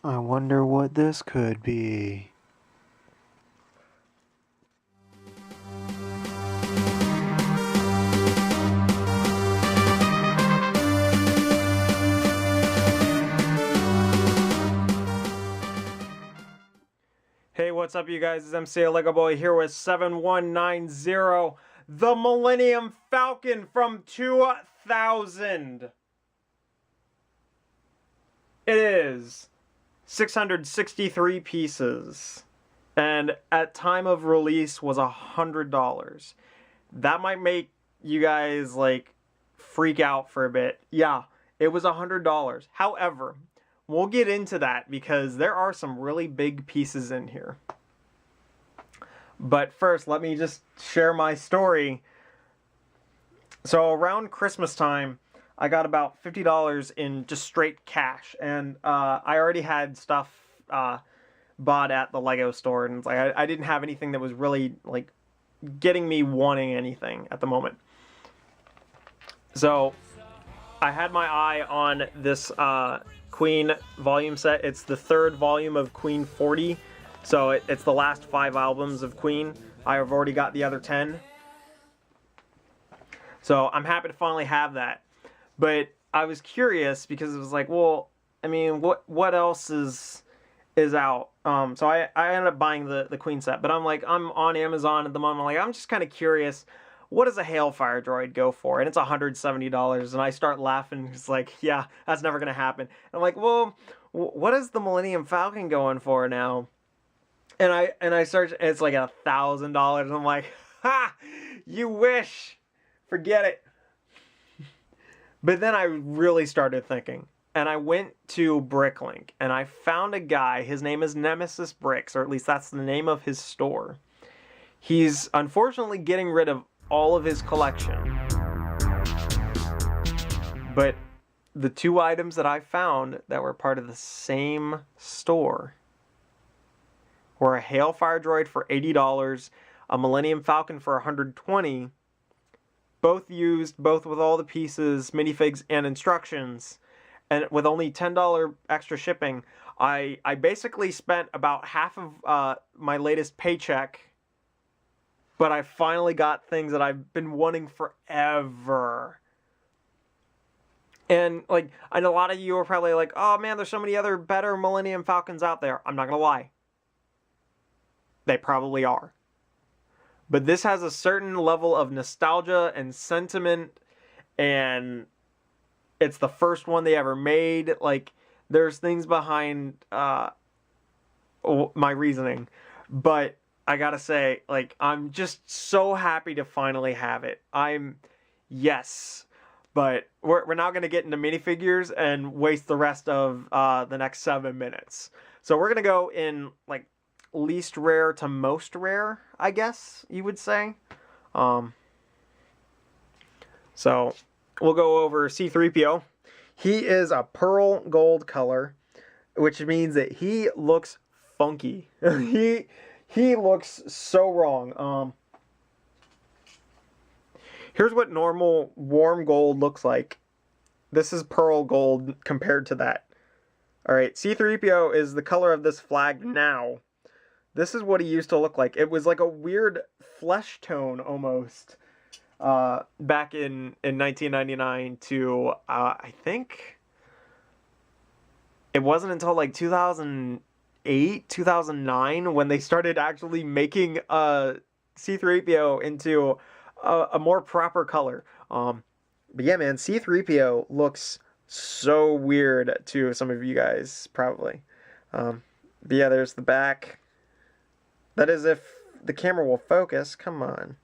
I wonder what this could be. Hey, what's up, you guys? It's MCLegoboy here with 7190, the Millennium Falcon from 2000. It is 663 pieces, and at time of release was $100. That might make you guys like freak out for a bit. Yeah, it was $100. However, we'll get into that because there are some really big pieces in here. But first, let me just share my story. So around Christmas time, I got about $50 in just straight cash, and I already had stuff bought at the Lego store, and it's like I didn't have anything that was really like getting me wanting anything at the moment. So I had my eye on this Queen volume set. It's the third volume of Queen 40, so it's the last 5 albums of Queen. I have already got the other 10, so I'm happy to finally have that. But I was curious because it was like, well, I mean, what else is out? So I ended up buying the Queen set, but I'm on Amazon at the moment. I'm just kind of curious, what does a Hailfire droid go for? And it's $170, and I start laughing. It's like, yeah, that's never gonna happen. And I'm like, well, what is the Millennium Falcon going for now? And I search, and it's like $1,000. I'm like, ha, you wish. Forget it. But then I really started thinking, and I went to Bricklink, and I found a guy. His name is Nemesis Bricks, or at least that's the name of his store. He's unfortunately getting rid of all of his collection. But the 2 items that I found that were part of the same store were a Hailfire droid for $80, a Millennium Falcon for $120, both used, both with all the pieces, minifigs, and instructions, and with only $10 extra shipping. I basically spent about half of my latest paycheck, but I finally got things that I've been wanting forever. And like, I know a lot of you are probably like, oh man, there's so many other better Millennium Falcons out there. I'm not gonna lie. They probably are. But this has a certain level of nostalgia and sentiment, and it's the first one they ever made. Like, there's things behind my reasoning. But I gotta say, like, I'm just so happy to finally have it. Yes. But we're now going to get into minifigures and waste the rest of the next 7 minutes. So we're going to go in, like, least rare to most rare, I guess you would say. So we'll go over C-3PO. He is a pearl gold color, which means that he looks funky. He looks so wrong. Here's what normal warm gold looks like. This is pearl gold compared to that. Alright, C-3PO is the color of this flag now. This is what he used to look like. It was like a weird flesh tone almost. Back in 1999 to, I think, it wasn't until like 2008, 2009 when they started actually making C-3PO into a more proper color. But yeah, man, C-3PO looks so weird to some of you guys, probably. But yeah, there's the back. That is if the camera will focus. Come on.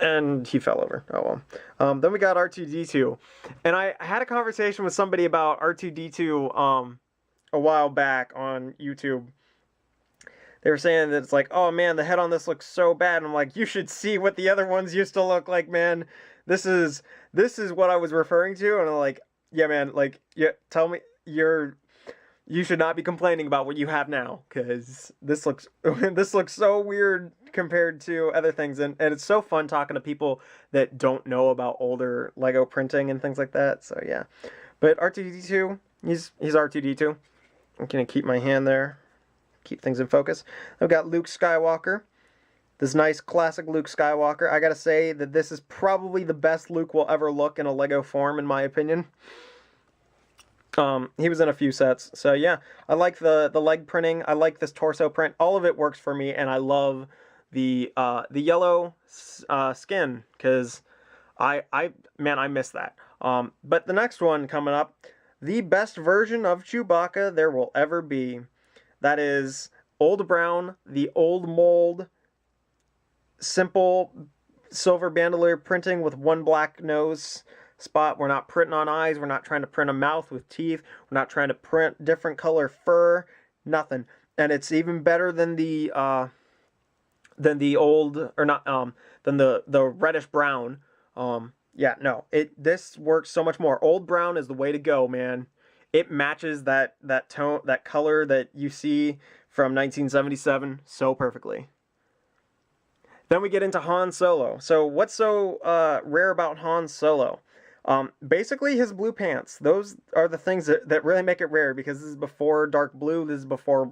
And he fell over. Oh well. Then we got R2-D2. And I had a conversation with somebody about R2-D2 a while back on YouTube. They were saying that it's like, oh man, the head on this looks so bad. And I'm like, you should see what the other ones used to look like, man. This is what I was referring to. And I'm like, yeah, man, like, yeah, tell me you should not be complaining about what you have now, because this looks so weird compared to other things, and it's so fun talking to people that don't know about older Lego printing and things like that. So yeah, But R2D2, he's R2D2. I'm gonna keep my hand there, keep things in focus. I've got Luke Skywalker. This nice classic Luke Skywalker. I gotta say that this is probably the best Luke will ever look in a Lego form, in my opinion. He was in a few sets, so yeah. I like the leg printing. I like this torso print. All of it works for me, and I love the yellow skin, because I miss that. But the next one coming up, the best version of Chewbacca there will ever be. That is Old Brown, the old mold, simple silver bandolier printing with one black nose spot. We're not printing on eyes. We're not trying to print a mouth with teeth. We're not trying to print different color fur. Nothing. And it's even better than the old, or not, than the reddish brown. Yeah, no, this works so much more. Old brown is the way to go, man. It matches that tone, that color that you see from 1977 so perfectly. Then we get into Han Solo. So what's so rare about Han Solo? Basically his blue pants. Those are the things that really make it rare, because this is before dark blue. This is before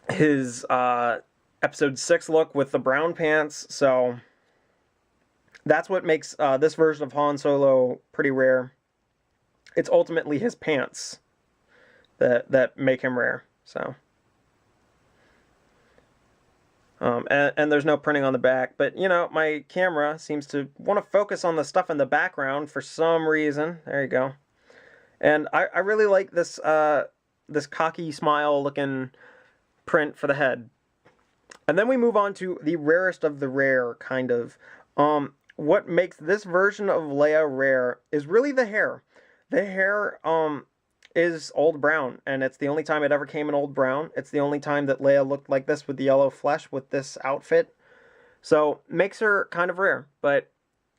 his episode 6 look with the brown pants. So that's what makes this version of Han Solo pretty rare. It's ultimately his pants that make him rare. So, and there's no printing on the back, but you know, my camera seems to want to focus on the stuff in the background for some reason. There you go. And I really like this this cocky smile looking print for the head. And then we move on to the rarest of the rare, kind of. What makes this version of Leia rare is really the hair. The hair is old brown, and it's the only time it ever came in old brown. It's the only time that Leia looked like this with the yellow flesh with this outfit. So makes her kind of rare. But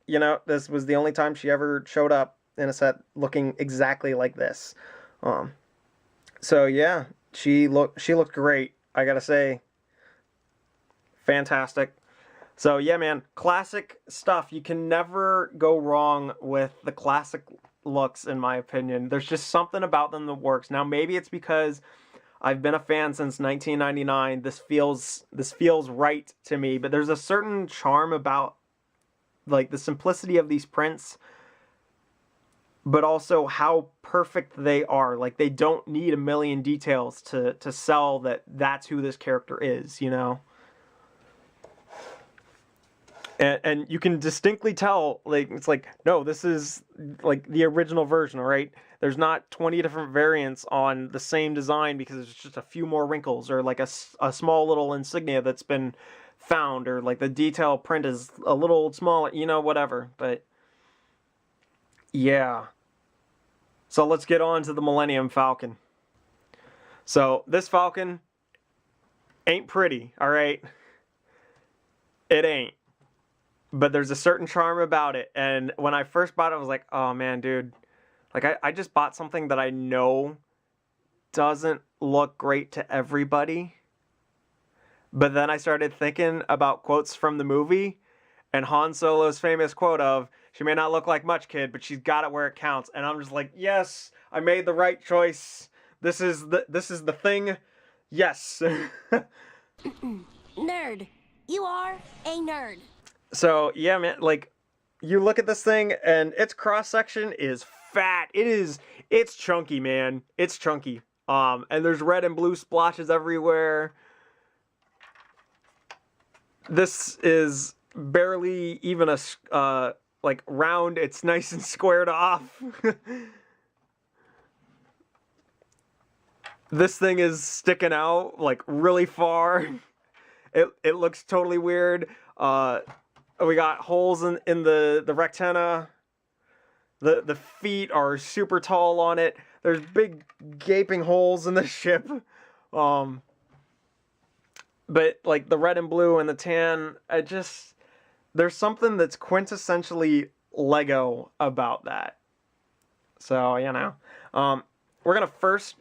you know, this was the only time she ever showed up in a set looking exactly like this. So yeah, she looked great. I gotta say, fantastic. So yeah, man, classic stuff. You can never go wrong with the classic looks, in my opinion. There's just something about them that works. Now, maybe it's because I've been a fan since 1999. This feels right to me, but there's a certain charm about like the simplicity of these prints, but also how perfect they are. Like, they don't need a million details to sell that that's who this character is, you know? And you can distinctly tell, like, it's like, no, this is like the original version, all right? There's not 20 different variants on the same design because it's just a few more wrinkles, or like a small little insignia that's been found, or like the detail print is a little smaller, you know, whatever. But yeah. So let's get on to the Millennium Falcon. So this Falcon ain't pretty, all right? It ain't. But there's a certain charm about it. And when I first bought it, I was like, oh man, dude. Like, I just bought something that I know doesn't look great to everybody. But then I started thinking about quotes from the movie, and Han Solo's famous quote of, "She may not look like much, kid, but she's got it where it counts." And I'm just like, yes, I made the right choice. This is the thing. Yes. Nerd. You are a nerd. So, yeah, man, like, you look at this thing, and its cross-section is fat. It's chunky, man. It's chunky. And there's red and blue splotches everywhere. This is barely even a, like, round. It's nice and squared off. This thing is sticking out, like, really far. It looks totally weird. We got holes in the rectenna. The feet are super tall on it. There's big gaping holes in the ship. But like the red and blue and the tan, there's something that's quintessentially Lego about that. So, you know. We're gonna first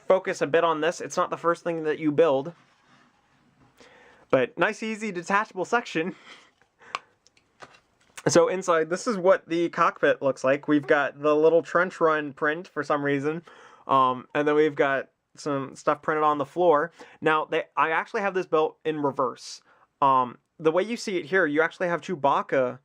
focus a bit on this. It's not the first thing that you build. But nice, easy, detachable section. So inside, this is what the cockpit looks like. We've got the little trench run print for some reason. And then we've got some stuff printed on the floor. Now, I actually have this built in reverse. The way you see it here, you actually have Chewbacca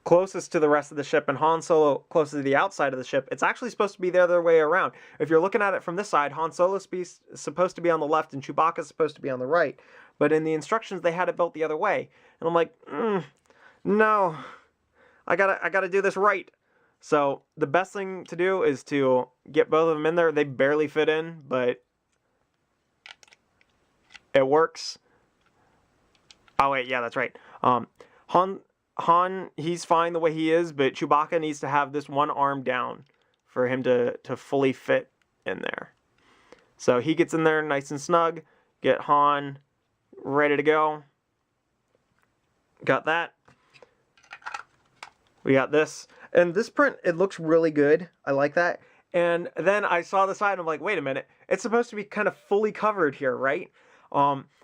closest to the rest of the ship and Han Solo closest to the outside of the ship. It's actually supposed to be the other way around. If you're looking at it from this side, Han Solo's is supposed to be on the left and Chewbacca's supposed to be on the right. But in the instructions, they had it built the other way. And I'm like, no, I gotta do this right. So the best thing to do is to get both of them in there. They barely fit in, but it works. Oh wait, yeah, that's right. Han, he's fine the way he is, but Chewbacca needs to have this one arm down for him to fully fit in there. So he gets in there nice and snug. Get Han ready to go. Got that. We got this. And this print, it looks really good. I like that. And then I saw the side and I'm like, wait a minute. It's supposed to be kind of fully covered here, right?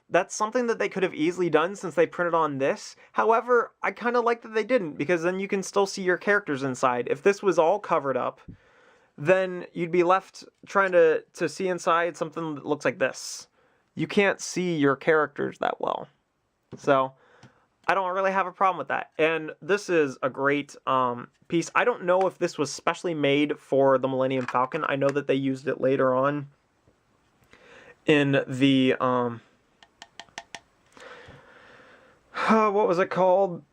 That's something that they could have easily done since they printed on this. However, I kind of like that they didn't, because then you can still see your characters inside. If this was all covered up, then you'd be left trying to see inside something that looks like this. You can't see your characters that well. So I don't really have a problem with that. And this is a great piece. I don't know if this was specially made for the Millennium Falcon. I know that they used it later on in the what was it called?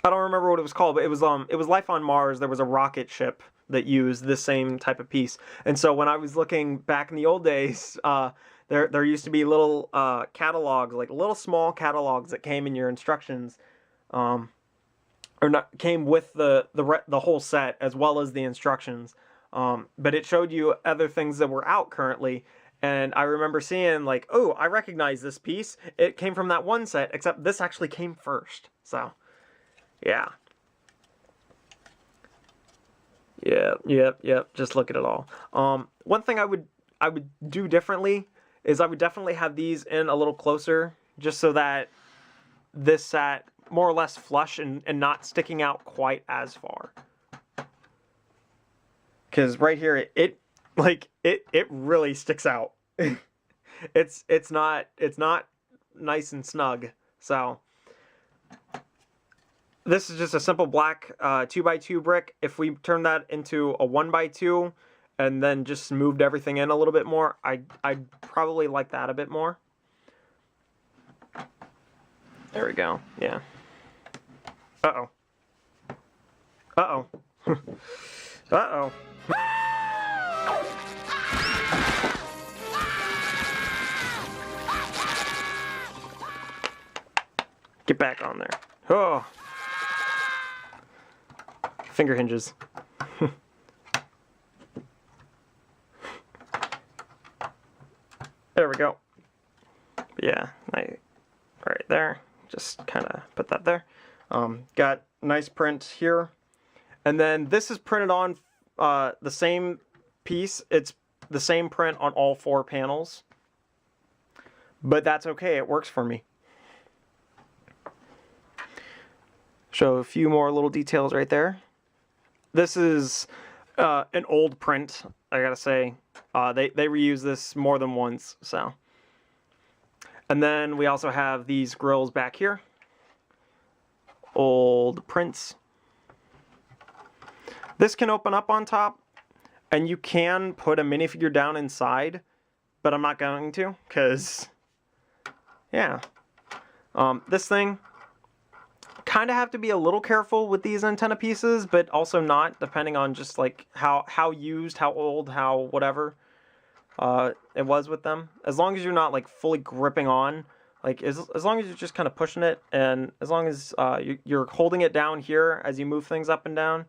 I don't remember what it was called, but it was Life on Mars. There was a rocket ship that used this same type of piece. And so when I was looking back in the old days, there used to be little catalogs, like little small catalogs that came in your instructions, or not came with the whole set as well as the instructions. But it showed you other things that were out currently. And I remember seeing like, oh, I recognize this piece. It came from that one set, except this actually came first. So, yeah. Yep. Just look at it all. One thing I would do differently is I would definitely have these in a little closer, just so that this sat more or less flush and not sticking out quite as far. Because right here, it really sticks out. it's not nice and snug. So this is just a simple black 2x2 brick. If we turn that into a 1x2 and then just moved everything in a little bit more, I'd probably like that a bit more. There we go. Yeah. Uh-oh. Uh-oh. Uh-oh. Get back on there. Oh. Finger hinges. There we go. Yeah, right there. Just kind of put that there. Got nice print here. And then this is printed on the same piece. It's the same print on all 4 panels. But that's okay. It works for me. Show a few more little details right there. This is an old print, I gotta say. They reuse this more than once, so. And then we also have these grills back here. Old prints. This can open up on top, and you can put a minifigure down inside, but I'm not going to, because, yeah. This thing, kind of have to be a little careful with these antenna pieces, but also not, depending on just like how used, how old, how whatever it was with them. As long as you're not like fully gripping on, like as long as you're just kind of pushing it, and as long as you're holding it down here as you move things up and down,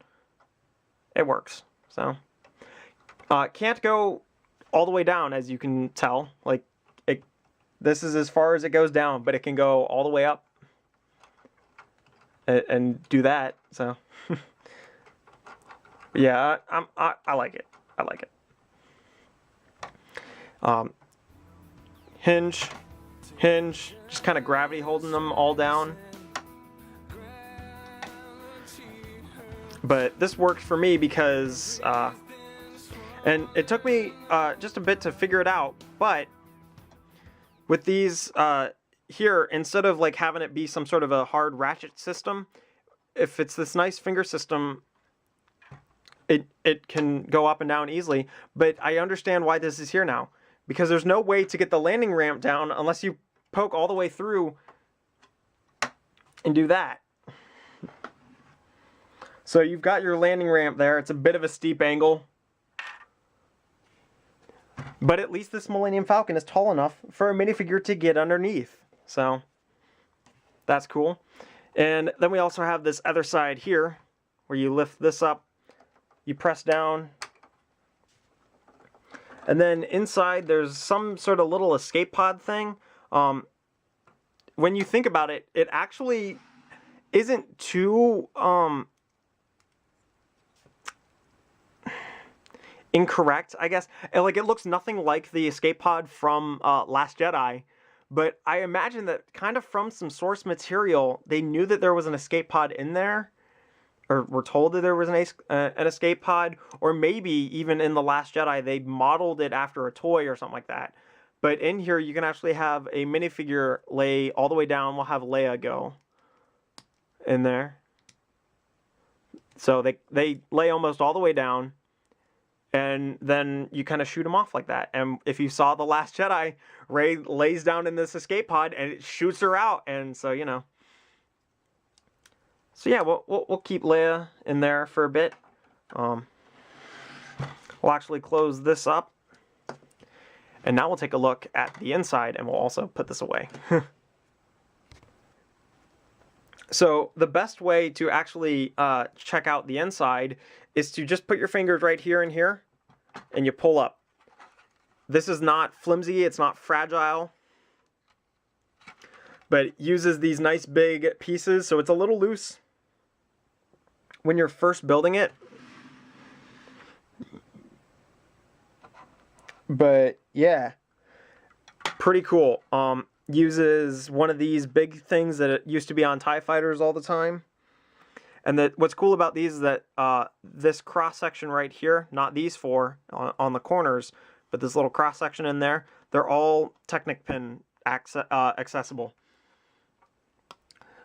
it works. So can't go all the way down, as you can tell. Like this is as far as it goes down, but it can go all the way up and do that. So yeah, I like it. I like it. Hinge, just kind of gravity holding them all down. But this worked for me because, and it took me just a bit to figure it out, but with these here, instead of like having it be some sort of a hard ratchet system, if it's this nice finger system, it can go up and down easily. But I understand why this is here now, because there's no way to get the landing ramp down unless you poke all the way through and do that. So you've got your landing ramp there. It's a bit of a steep angle, but at least this Millennium Falcon is tall enough for a minifigure to get underneath. So that's cool. And then we also have this other side here where you lift this up, you press down, and then inside there's some sort of little escape pod thing. When you think about it, it actually isn't too incorrect, I guess. Like, it looks nothing like the escape pod from Last Jedi, but I imagine that kind of from some source material, they knew that there was an escape pod in there, or were told that there was an escape pod, or maybe even in The Last Jedi, they modeled it after a toy or something like that. But in here, you can actually have a minifigure lay all the way down. We'll have Leia go in there. So they lay almost all the way down, and then you kind of shoot them off like that. And if you saw The Last Jedi, Rey lays down in this escape pod, and it shoots her out. And so, you know. So yeah, we'll keep Leia in there for a bit. We'll actually close this up. And now we'll take a look at the inside, and we'll also put this away. So the best way to actually check out the inside is to just put your fingers right here and here, and you pull up. This is not flimsy, it's not fragile, but it uses these nice big pieces, so it's a little loose when you're first building it. But yeah, pretty cool. Uses one of these big things that it used to be on TIE fighters all the time. And that what's cool about these is that this cross section right here, not these four on the corners, but this little cross section in there, they're all Technic pin accessible.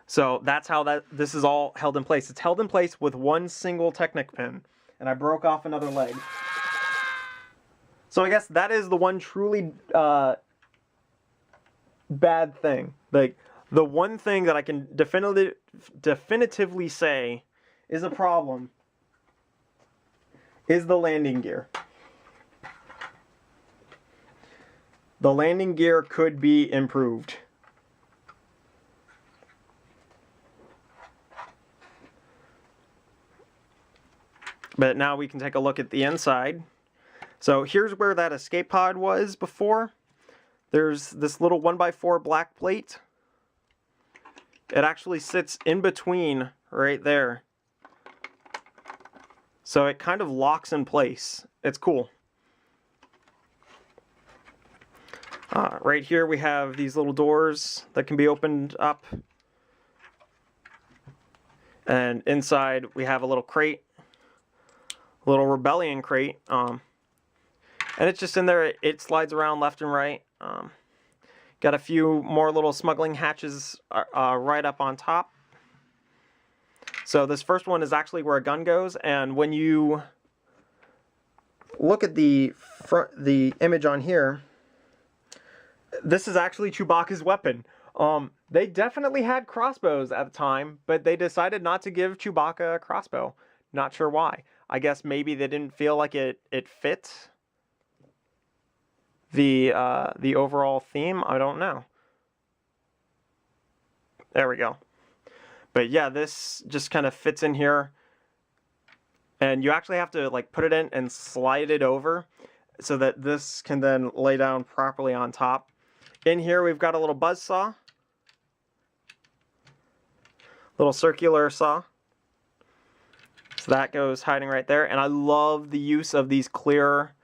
So that's how this is all held in place. It's held in place with one single Technic pin. And I broke off another leg. So I guess that is the one truly bad thing. Like, the one thing that I can definitively say is a problem is the landing gear. The landing gear could be improved. But now we can take a look at the inside. So here's where that escape pod was before. There's this little 1x4 black plate. It actually sits in between right there. So it kind of locks in place. It's cool. Right here we have these little doors that can be opened up. And inside we have a little crate. A little rebellion crate. And it's just in there, it slides around left and right. Got a few more little smuggling hatches right up on top. So this first one is actually where a gun goes, and when you look at the image on here, this is actually Chewbacca's weapon. They definitely had crossbows at the time, but they decided not to give Chewbacca a crossbow. Not sure why. I guess maybe they didn't feel like it fit the overall theme. I don't know. There we go. But yeah, this just kind of fits in here, and you actually have to like put it in and slide it over so that this can then lay down properly on top. In here we've got a little buzz saw, little circular saw. So that goes hiding right there, and I love the use of these clear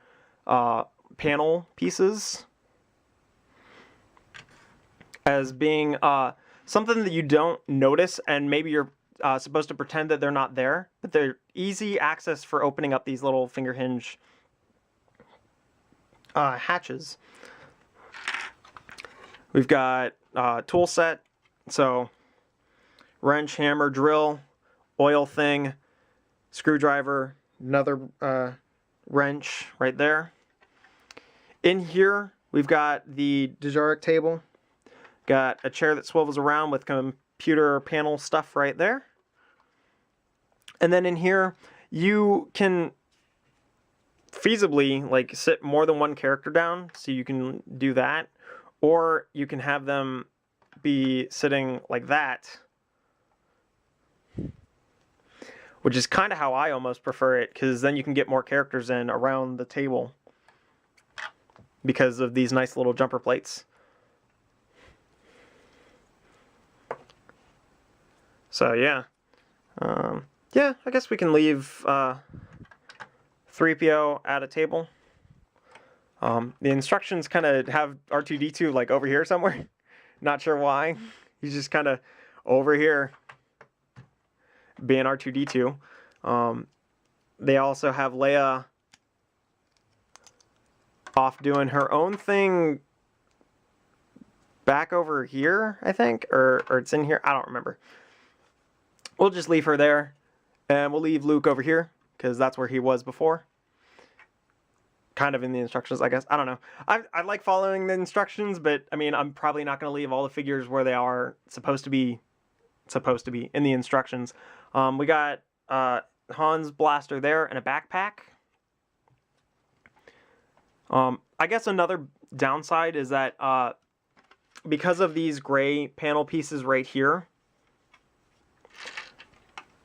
panel pieces as being something that you don't notice, and maybe you're supposed to pretend that they're not there, but they're easy access for opening up these little finger hinge hatches. We've got tool set, so wrench, hammer, drill, oil thing, screwdriver, another wrench right there. In here, we've got the Dejaric table, got a chair that swivels around with computer panel stuff right there. And then in here, you can feasibly like sit more than one character down, so you can do that, or you can have them be sitting like that, which is kind of how I almost prefer it, because then you can get more characters in around the table because of these nice little jumper plates. So yeah, yeah, I guess we can leave 3PO at a table. The instructions kind of have R2-D2 like over here somewhere. Not sure why. He's just kind of over here being R2-D2. They also have Leia off doing her own thing back over here, I think, or it's in here. I don't remember. We'll just leave her there, and we'll leave Luke over here because that's where he was before. Kind of in the instructions, I guess. I don't know. I like following the instructions, but I mean, I'm probably not going to leave all the figures where they are supposed to be in the instructions. We got Han's blaster there and a backpack. I guess another downside is that because of these gray panel pieces right here,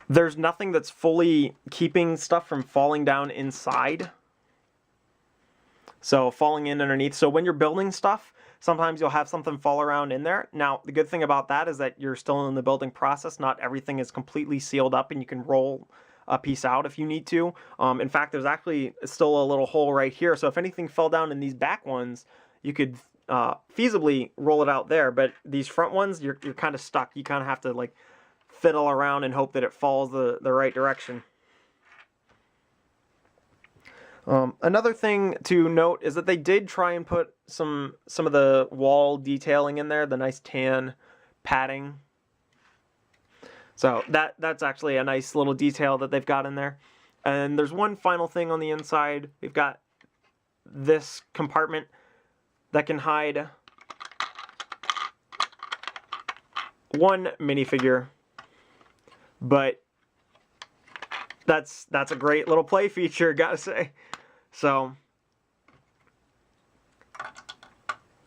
there's nothing that's fully keeping stuff from falling down inside. So falling in underneath. So when you're building stuff, sometimes you'll have something fall around in there. Now, the good thing about that is that you're still in the building process. Not everything is completely sealed up, and you can roll a piece out if you need to. In fact, there's actually still a little hole right here. So if anything fell down in these back ones, you could feasibly roll it out there. But these front ones, you're kind of stuck. You kind of have to like fiddle around and hope that it falls the right direction. Another thing to note is that they did try and put some of the wall detailing in there, the nice tan padding. So that's actually a nice little detail that they've got in there. And there's one final thing on the inside. We've got this compartment that can hide one minifigure, but that's a great little play feature, gotta say. So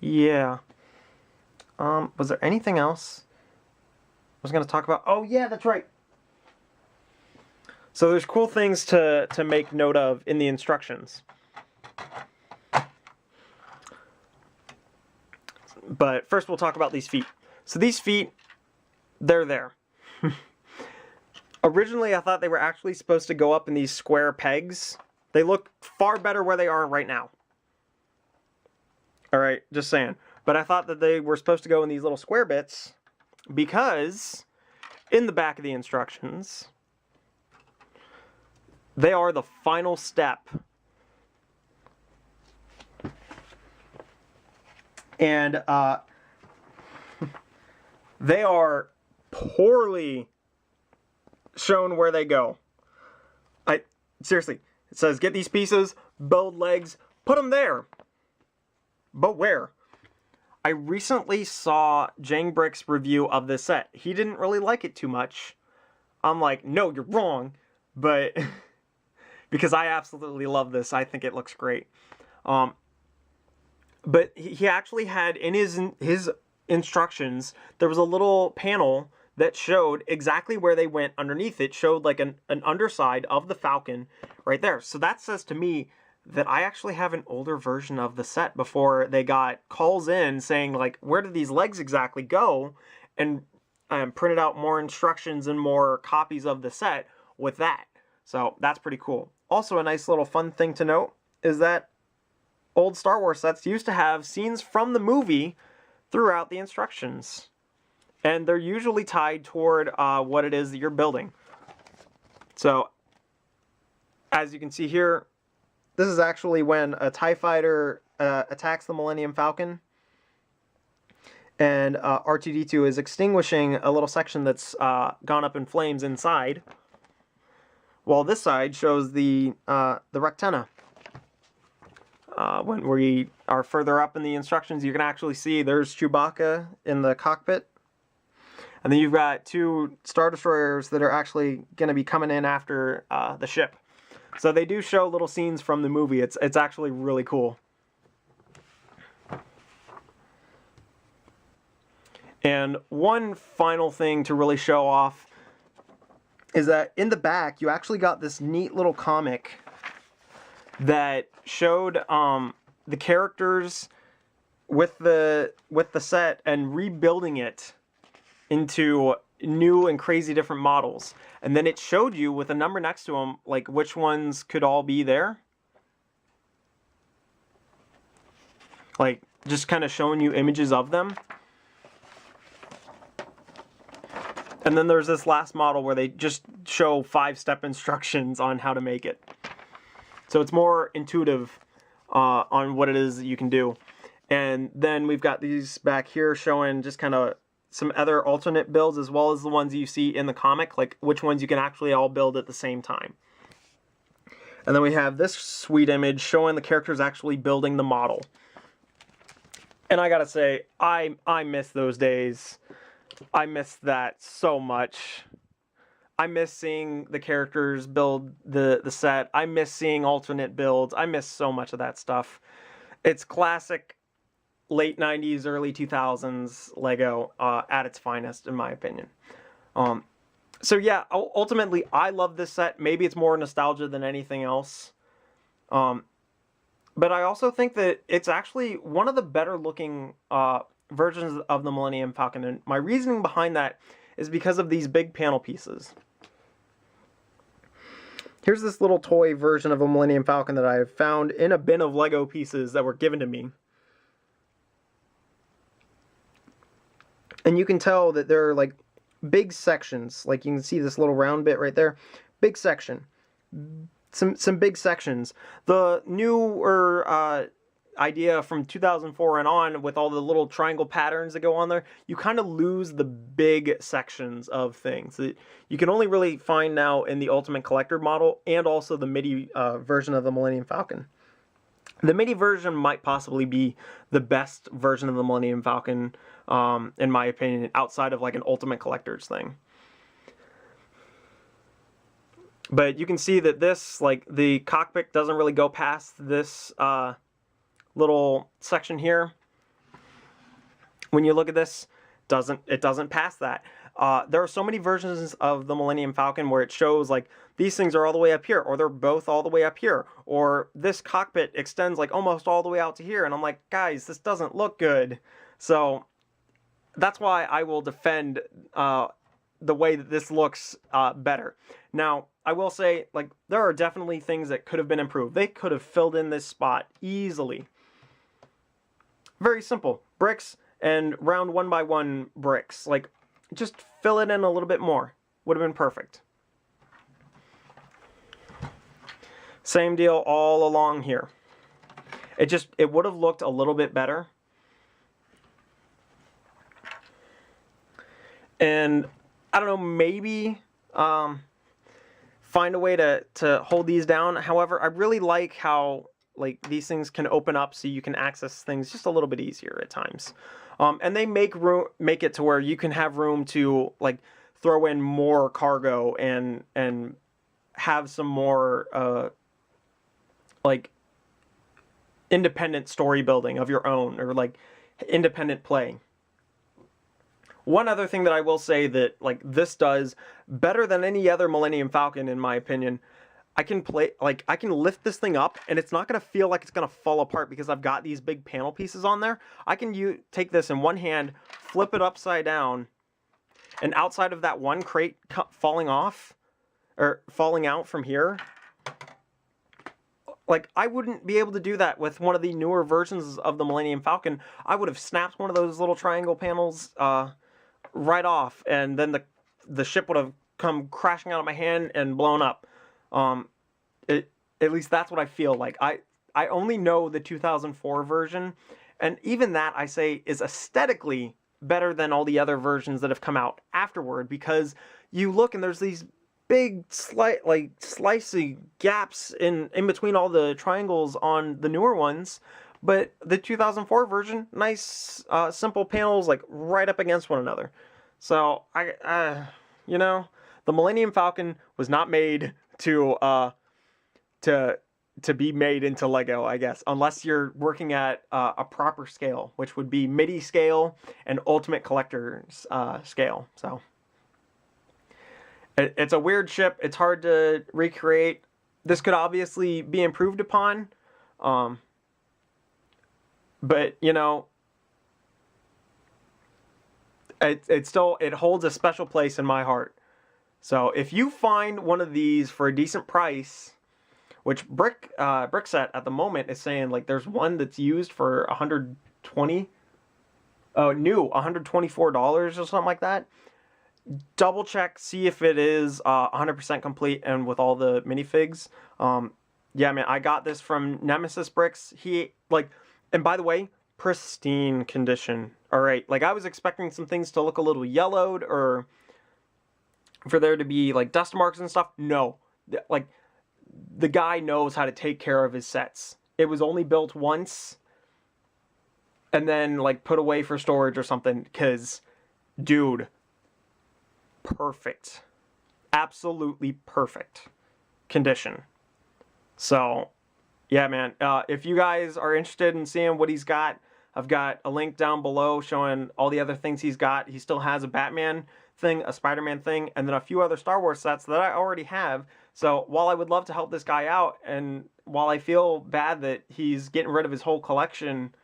yeah, was there anything else I was gonna talk about? Oh yeah, that's right. So there's cool things to make note of in the instructions. But first we'll talk about these feet. So these feet, they're there. Originally, I thought they were actually supposed to go up in these square pegs. They look far better where they are right now. Alright, just saying. But I thought that they were supposed to go in these little square bits because in the back of the instructions, they are the final step. And they are poorly shown where they go. Seriously, it says get these pieces, build legs, put them there. But where? I recently saw Jang Brick's review of this set. He didn't really like it too much. I'm like, no, you're wrong. But because I absolutely love this. I think it looks great. But he actually had in his instructions, there was a little panel that showed exactly where they went underneath. It showed like an underside of the Falcon right there. So that says to me that I actually have an older version of the set before they got calls in saying like, where did these legs exactly go? And printed out more instructions and more copies of the set with that. So that's pretty cool. Also a nice little fun thing to note is that old Star Wars sets used to have scenes from the movie throughout the instructions. and they're usually tied toward what it is that you're building. So, as you can see here, this is actually when a TIE fighter attacks the Millennium Falcon, and R2-D2 is extinguishing a little section that's gone up in flames inside, while this side shows the Rectenna. When we are further up in the instructions, you can actually see there's Chewbacca in the cockpit. And then you've got 2 Star Destroyers that are actually going to be coming in after the ship. So they do show little scenes from the movie. It's actually really cool. And one final thing to really show off is that in the back, you actually got this neat little comic that showed the characters with the set and rebuilding it into new and crazy different models. And then it showed you with a number next to them, like which ones could all be there. Like just kind of showing you images of them. And then there's this last model where they just show 5-step instructions on how to make it. So it's more intuitive on what it is that you can do. And then we've got these back here showing just kind of some other alternate builds, as well as the ones you see in the comic, like which ones you can actually all build at the same time. And then we have this sweet image showing the characters actually building the model. And I gotta say, I miss those days. I miss that so much. I miss seeing the characters build the set. I miss seeing alternate builds. I miss so much of that stuff. It's classic late 90s, early 2000s LEGO at its finest, in my opinion. So yeah, ultimately, I love this set. Maybe it's more nostalgia than anything else. But I also think that it's actually one of the better looking versions of the Millennium Falcon. And my reasoning behind that is because of these big panel pieces. Here's this little toy version of a Millennium Falcon that I found in a bin of Lego pieces that were given to me. And you can tell that there are like big sections. Like you can see this little round bit right there. Big section. Some big sections. The newer idea from 2004 and on, with all the little triangle patterns that go on there, you kind of lose the big sections of things that you can only really find now in the Ultimate Collector model and also the MIDI version of the Millennium Falcon. The MIDI version might possibly be the best version of the Millennium Falcon, in my opinion, outside of like an Ultimate Collector's thing. But you can see that this, like, the cockpit doesn't really go past this little section here. When you look at this, it doesn't pass that. There are so many versions of the Millennium Falcon where it shows like these things are all the way up here, or they're both all the way up here, or this cockpit extends like almost all the way out to here, and I'm like, guys, this doesn't look good. So that's why I will defend the way that this looks better. Now, I will say, like, there are definitely things that could have been improved. They could have filled in this spot easily. Very simple. Bricks and round 1x1 bricks. Like, just fill it in a little bit more. Would have been perfect. Same deal all along here. It would have looked a little bit better. And I don't know, maybe find a way to hold these down. However, I really like how like these things can open up so you can access things just a little bit easier at times. And they make it to where you can have room to like throw in more cargo and have some more like independent story building of your own, or like independent play. One other thing that I will say that like this does better than any other Millennium Falcon, in my opinion, I can lift this thing up and it's not going to feel like it's going to fall apart because I've got these big panel pieces on there. I can take this in one hand, flip it upside down, and outside of that one crate falling off, or falling out from here, like, I wouldn't be able to do that with one of the newer versions of the Millennium Falcon. I would have snapped one of those little triangle panels right off, and then the ship would have come crashing out of my hand and blown up. At least that's what I feel like. I only know the 2004 version, and even that I say is aesthetically better than all the other versions that have come out afterward, because you look and there's these big slicey gaps in between all the triangles on the newer ones, but the 2004 version, nice simple panels like right up against one another. So you know, the Millennium Falcon was not made to be made into Lego, I guess, unless you're working at a proper scale, which would be MIDI scale and Ultimate Collector's scale. So it's a weird ship. It's hard to recreate. This could obviously be improved upon, but you know, it still holds a special place in my heart. So if you find one of these for a decent price, which Brickset at the moment is saying like there's one that's used for $124 or something like that. Double check, see if it is 100% complete and with all the minifigs. Yeah, man, I got this from Nemesis Bricks. And by the way, pristine condition. All right, like I was expecting some things to look a little yellowed or for there to be like dust marks and stuff. No, like the guy knows how to take care of his sets. It was only built once and then like put away for storage or something, because dude, perfect, absolutely perfect condition. So yeah, man, if you guys are interested in seeing what he's got, I've got a link down below showing all the other things he's got. He still has a Batman thing, a Spider-Man thing, and then a few other Star Wars sets that I already have. So while I would love to help this guy out, and while I feel bad that he's getting rid of his whole collection,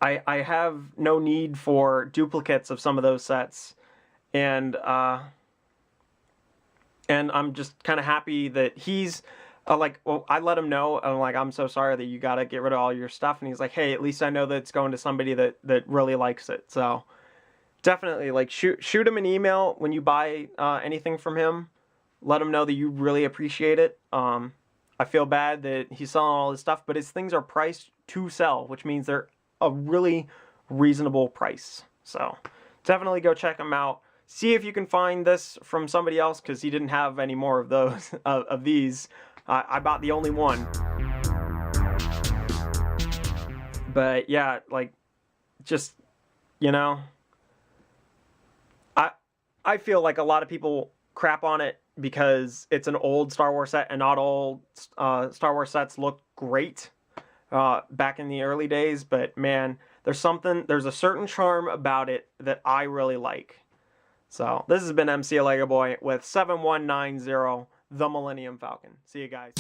I have no need for duplicates of some of those sets. And I'm just kind of happy that he's I let him know. I'm like, I'm so sorry that you got to get rid of all your stuff. And he's like, hey, at least I know that it's going to somebody that really likes it. So definitely like shoot him an email when you buy anything from him. Let him know that you really appreciate it. I feel bad that he's selling all his stuff, but his things are priced to sell, which means they're a really reasonable price. So definitely go check him out. See if you can find this from somebody else, because he didn't have any more of those of these. I bought the only one. But yeah, like, just, you know, I feel like a lot of people crap on it because it's an old Star Wars set, and not all Star Wars sets look great back in the early days. But man, there's a certain charm about it that I really like. So this has been MCLegoboy with 7190, the Millennium Falcon. See you guys.